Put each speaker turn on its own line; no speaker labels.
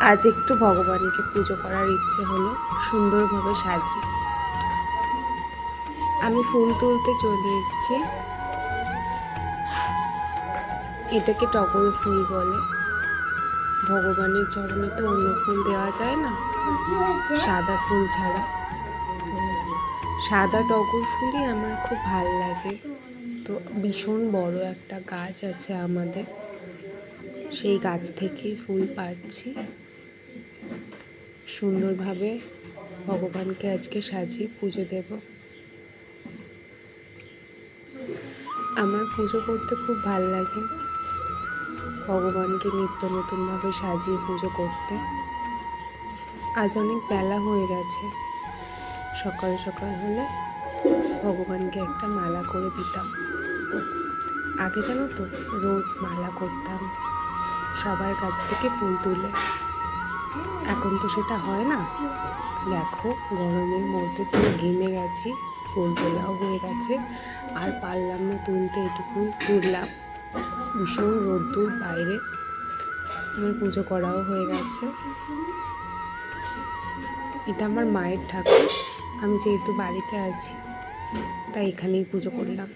আজ একটু ভগবানকে পুজো করার ইচ্ছে হলো, সুন্দরভাবে সাজি। আমি ফুল তুলতে চলে এসেছি। এটাকে টগর ফুল বলে। ভগবানের চরণে তো অন্য ফুল দেওয়া যায় না, সাদা ফুল ছাড়া। তো সাদা টগর ফুলই আমার খুব ভাল লাগে। তো ভীষণ বড় একটা গাছ আছে আমাদের, সেই গাছ থেকেই ফুল পাড়ছি। সুন্দরভাবে ভগবানকে আজকে সাজিয়ে পুজো দেব। আমার পুজো করতে খুব ভাল লাগে, ভগবানকে নিত্য নতুনভাবে সাজিয়ে পুজো করতে। আজ অনেক বেলা হয়ে গেছে, সকাল সকাল হলে ভগবানকে একটা মালা করে দিতাম। আগে জানো তো, রোজ মালা করতাম সবার কাছ থেকে ফুল তুলে। এখন তো সেটা হয় না। দেখো, গরমের মধ্যে পুরো ঘেমে গেছি, ফুল তোলাও হয়ে গেছে, আর পারলাম না তুলতে, এটুকুই তুললাম। ভীষণ রোদ্দুর বাইরে। আমার পুজো করাও হয়ে গেছে। এটা আমার মায়ের ঠাকুর। আমি যেহেতু বাড়িতে আছি, তাই এখানেই পুজো করলাম।